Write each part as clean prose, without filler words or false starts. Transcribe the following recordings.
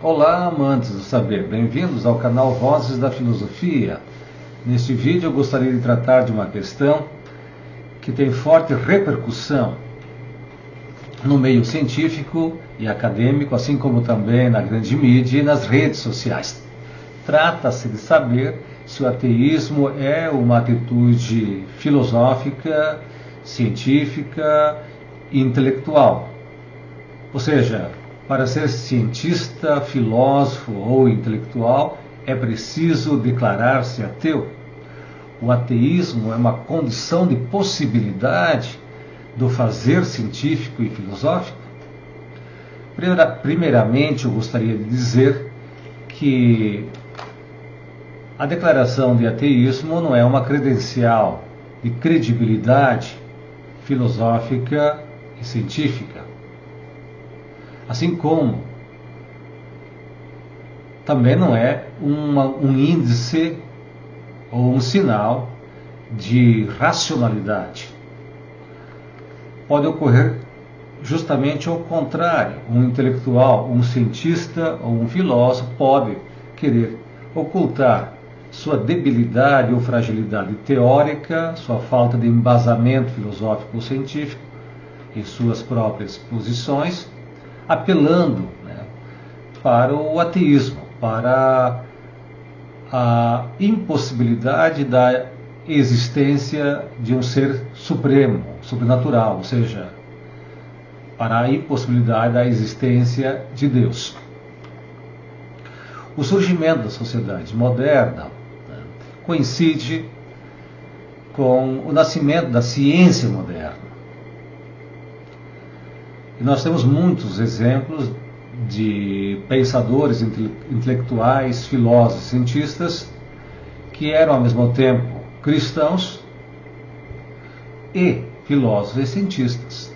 Olá, amantes do saber, bem-vindos ao canal Vozes da Filosofia. Neste vídeo eu gostaria de tratar de uma questão que tem forte repercussão no meio científico e acadêmico, assim como também na grande mídia e nas redes sociais. Trata-se de saber se o ateísmo é uma atitude filosófica, científica e intelectual. Ou seja, para ser cientista, filósofo ou intelectual, é preciso declarar-se ateu. O ateísmo é uma condição de possibilidade do fazer científico e filosófico? Primeiramente, eu gostaria de dizer que a declaração de ateísmo não é uma credencial de credibilidade filosófica e científica. Assim como também não é um índice ou um sinal de racionalidade. Pode ocorrer justamente ao contrário. Um intelectual, um cientista ou um filósofo pode querer ocultar sua debilidade ou fragilidade teórica, sua falta de embasamento filosófico ou científico em suas próprias posições, apelando para o ateísmo, para a impossibilidade da existência de um ser supremo, sobrenatural, ou seja, para a impossibilidade da existência de Deus. O surgimento da sociedade moderna coincide com o nascimento da ciência moderna. E nós temos muitos exemplos de pensadores intelectuais, filósofos, cientistas que eram ao mesmo tempo cristãos e filósofos e cientistas.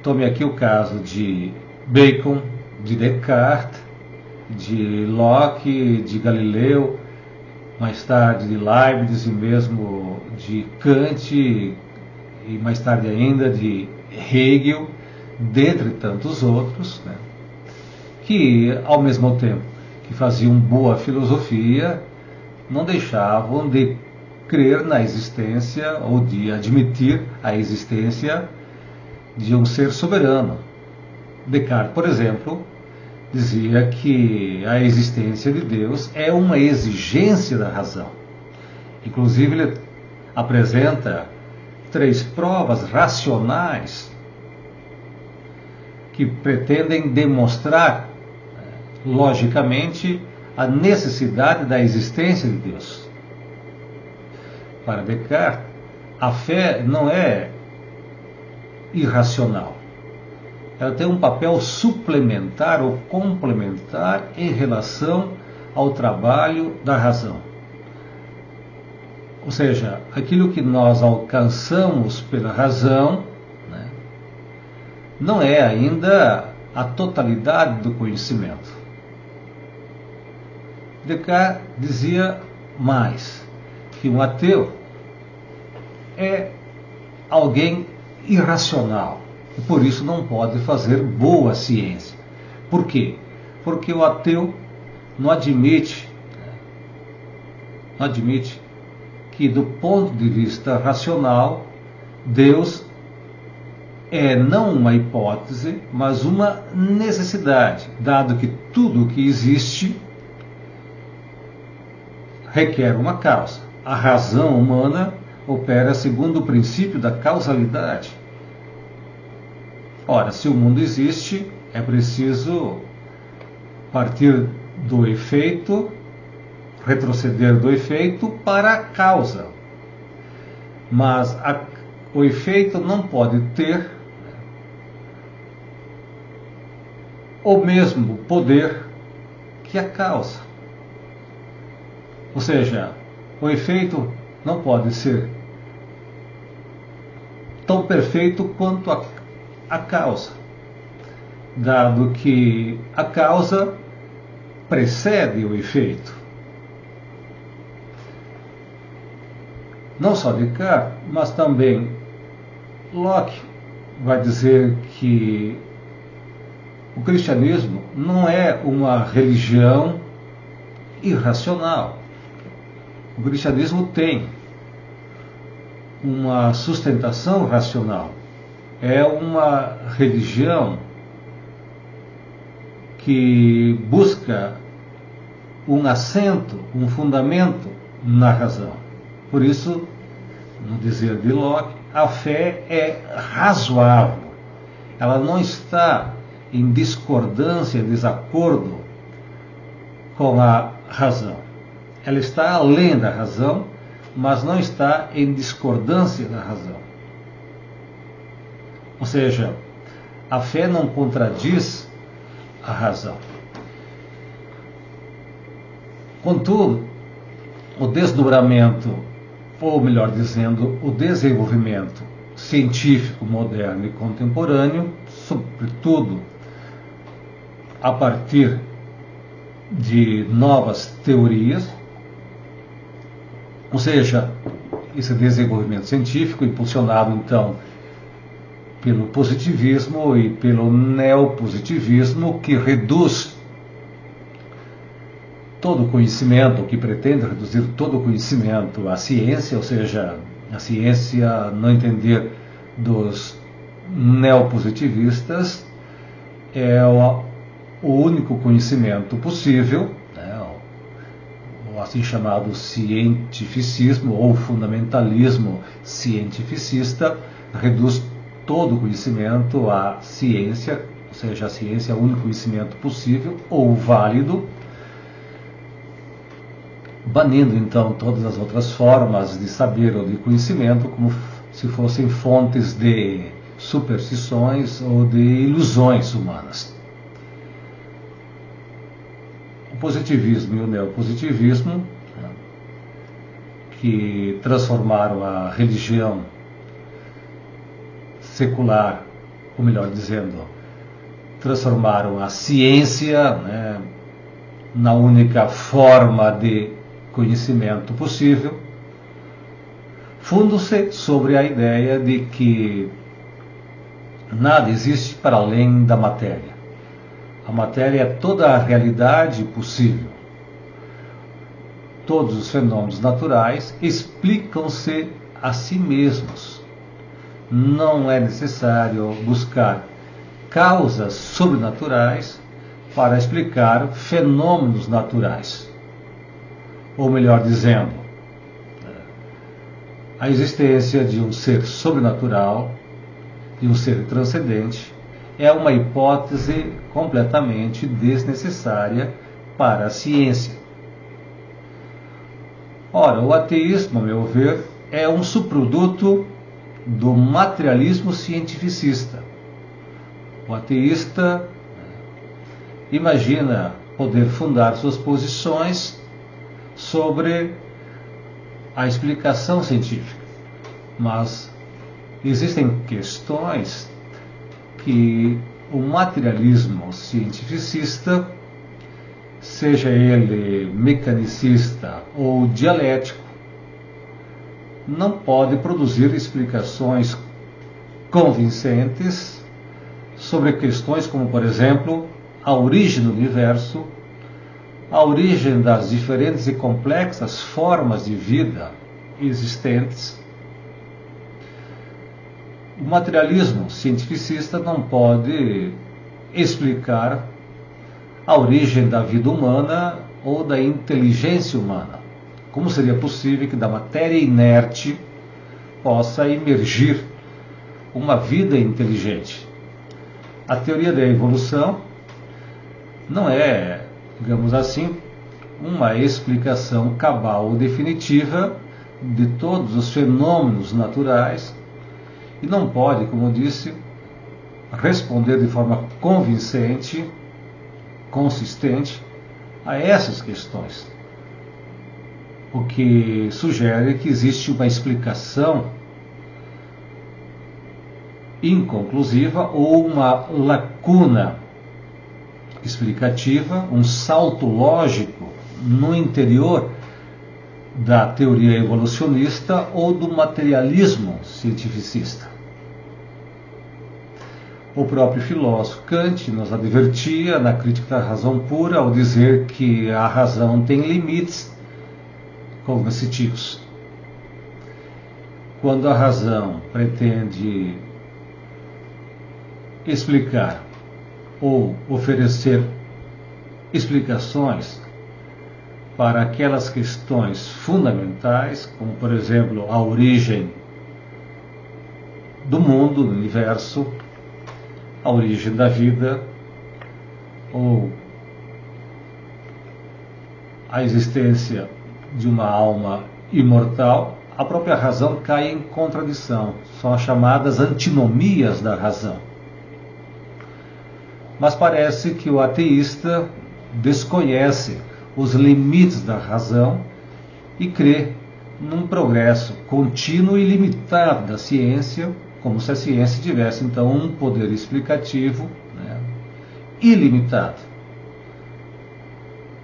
Tome aqui o caso de Bacon, de Descartes, de Locke, de Galileu, mais tarde de Leibniz e mesmo de Kant e mais tarde ainda de Hegel, dentre tantos outros, que ao mesmo tempo que faziam boa filosofia, não deixavam de crer na existência ou de admitir a existência de um ser soberano. Descartes, por exemplo, dizia que a existência de Deus é uma exigência da razão. Inclusive, ele apresenta 3 provas racionais que pretendem demonstrar, logicamente, a necessidade da existência de Deus. Para Descartes, a fé não é irracional. Ela tem um papel suplementar ou complementar em relação ao trabalho da razão. Ou seja, aquilo que nós alcançamos pela razão, não é ainda a totalidade do conhecimento. Descartes dizia mais, que um ateu é alguém irracional e por isso não pode fazer boa ciência. Por quê? Porque o ateu não admite que, do ponto de vista racional, Deus é não uma hipótese, mas uma necessidade, dado que tudo o que existe requer uma causa. A razão humana opera segundo o princípio da causalidade. Ora, se o mundo existe, é preciso partir do efeito, retroceder do efeito para a causa. Mas o efeito não pode ter o mesmo poder que a causa. Ou seja, o efeito não pode ser tão perfeito quanto a causa, dado que a causa precede o efeito. Não só Descartes, mas também Locke vai dizer que O cristianismo não é uma religião irracional. O cristianismo tem uma sustentação racional. É uma religião que busca um assento, um fundamento na razão. Por isso, no dizer de Locke, a fé é razoável. Ela não está em discordância, desacordo com a razão. Ela está além da razão, mas não está em discordância da razão. Ou seja, a fé não contradiz a razão. Contudo, o desdobramento, ou melhor dizendo, o desenvolvimento científico moderno e contemporâneo, sobretudo a partir de novas teorias, ou seja, esse desenvolvimento científico impulsionado então pelo positivismo e pelo neopositivismo, que reduz todo o conhecimento, que pretende reduzir todo o conhecimento à ciência, ou seja, a ciência, no entender dos neopositivistas, é o único conhecimento possível, né, o assim chamado cientificismo ou fundamentalismo cientificista, reduz todo o conhecimento à ciência, ou seja, a ciência é o único conhecimento possível ou válido, banindo então todas as outras formas de saber ou de conhecimento como se fossem fontes de superstições ou de ilusões humanas. O positivismo e o neopositivismo, que transformaram a religião secular, ou melhor dizendo, transformaram a ciência, né, na única forma de conhecimento possível, fundam-se sobre a ideia de que nada existe para além da matéria. A matéria é toda a realidade possível. Todos os fenômenos naturais explicam-se a si mesmos. Não é necessário buscar causas sobrenaturais para explicar fenômenos naturais. Ou melhor dizendo, a existência de um ser sobrenatural, de um ser transcendente, é uma hipótese completamente desnecessária para a ciência. Ora, o ateísmo, a meu ver, é um subproduto do materialismo cientificista. O ateísta imagina poder fundar suas posições sobre a explicação científica, mas existem questões que o materialismo cientificista, seja ele mecanicista ou dialético, não pode produzir explicações convincentes sobre questões como, por exemplo, a origem do universo, a origem das diferentes e complexas formas de vida existentes. O materialismo cientificista não pode explicar a origem da vida humana ou da inteligência humana. Como seria possível que da matéria inerte possa emergir uma vida inteligente? A teoria da evolução não é, digamos assim, uma explicação cabal ou definitiva de todos os fenômenos naturais e não pode, como eu disse, responder de forma convincente, consistente a essas questões. O que sugere que existe uma explicação inconclusiva ou uma lacuna explicativa, um salto lógico no interior da teoria evolucionista ou do materialismo cientificista. O próprio filósofo Kant nos advertia na crítica da razão pura ao dizer que a razão tem limites cognitivos. Quando a razão pretende explicar ou oferecer explicações para aquelas questões fundamentais, como por exemplo a origem do mundo, do universo, a origem da vida, ou a existência de uma alma imortal, a própria razão cai em contradição. São as chamadas antinomias da razão. Mas parece que o ateísta desconhece os limites da razão e crê num progresso contínuo e ilimitado da ciência, como se a ciência tivesse então um poder explicativo, né, ilimitado.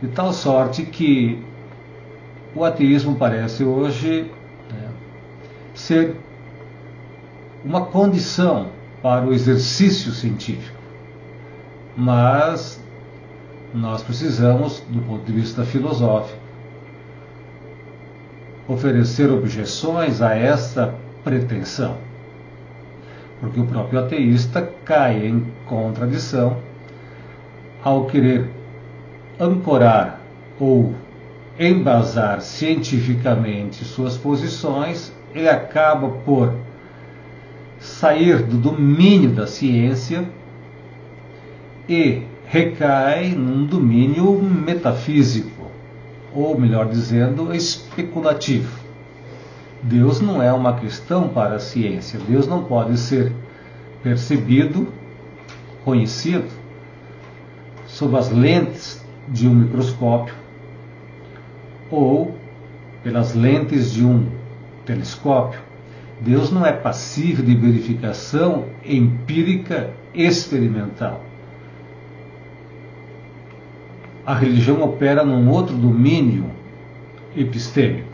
De tal sorte que o ateísmo parece hoje, né, ser uma condição para o exercício científico. Mas nós precisamos, do ponto de vista filosófico, oferecer objeções a essa pretensão, porque o próprio ateísta cai em contradição ao querer ancorar ou embasar cientificamente suas posições. Ele acaba por sair do domínio da ciência e recai num domínio metafísico, ou melhor dizendo, especulativo. Deus não é uma questão para a ciência. Deus não pode ser percebido, conhecido, sob as lentes de um microscópio ou pelas lentes de um telescópio. Deus não é passível de verificação empírica experimental. A religião opera num outro domínio epistêmico,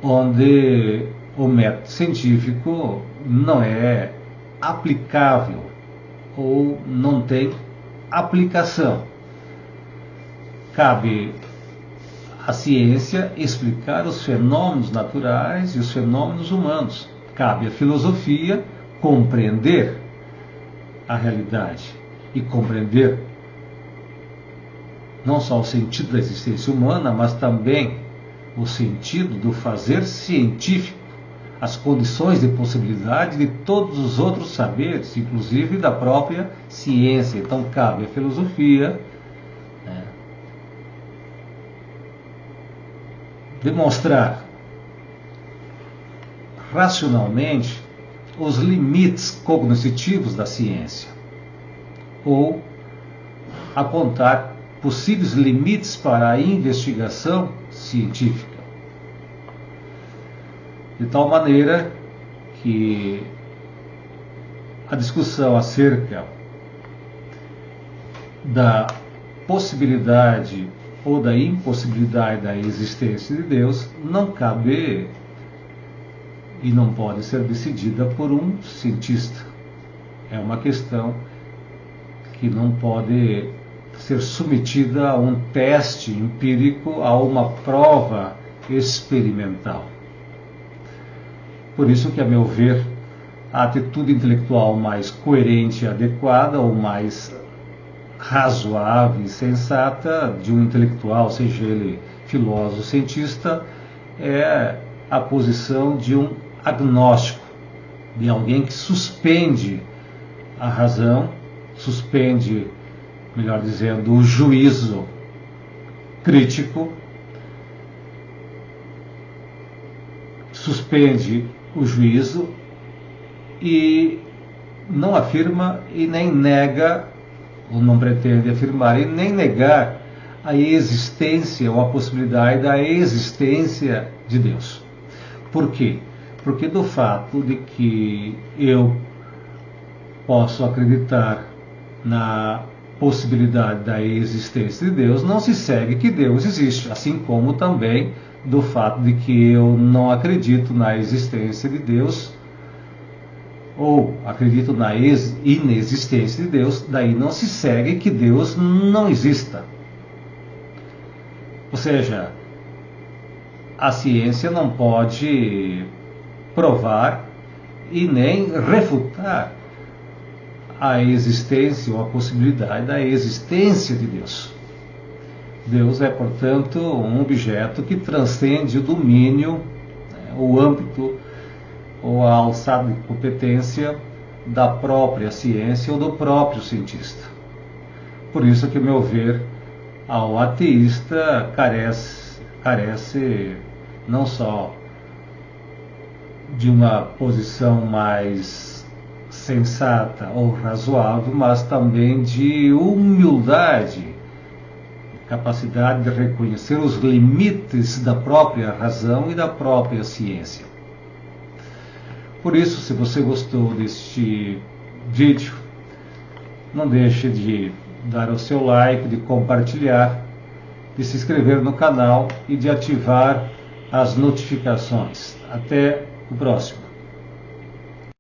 onde o método científico não é aplicável ou não tem aplicação. Cabe à ciência explicar os fenômenos naturais e os fenômenos humanos. Cabe à filosofia compreender a realidade e compreender não só o sentido da existência humana, mas também o sentido do fazer científico, as condições de possibilidade de todos os outros saberes, inclusive da própria ciência. Então cabe à filosofia, né, demonstrar racionalmente os limites cognitivos da ciência, ou apontar possíveis limites para a investigação científica, de tal maneira que a discussão acerca da possibilidade ou da impossibilidade da existência de Deus não cabe e não pode ser decidida por um cientista. É uma questão que não pode ser submetida a um teste empírico, a uma prova experimental. Por isso que, a meu ver, a atitude intelectual mais coerente e adequada, ou mais razoável e sensata de um intelectual, seja ele filósofo ou cientista, é a posição de um agnóstico, de alguém que suspende a razão, suspende, melhor dizendo, o juízo crítico, suspende o juízo e não afirma e nem nega, ou não pretende afirmar e nem negar a existência ou a possibilidade da existência de Deus. Por quê? Porque do fato de que eu posso acreditar na possibilidade da existência de Deus, não se segue que Deus existe, assim como também do fato de que eu não acredito na existência de Deus, ou acredito na inexistência de Deus, daí não se segue que Deus não exista. Ou seja, a ciência não pode provar e nem refutar a existência ou a possibilidade da existência de Deus. Deus é, portanto, um objeto que transcende o domínio, o âmbito ou a alçada de competência da própria ciência ou do próprio cientista. Por isso que, a meu ver, ao ateísta carece não só de uma posição mais sensata ou razoável, mas também de humildade, capacidade de reconhecer os limites da própria razão e da própria ciência. Por isso, se você gostou deste vídeo, não deixe de dar o seu like, de compartilhar, de se inscrever no canal e de ativar as notificações. Até o próximo.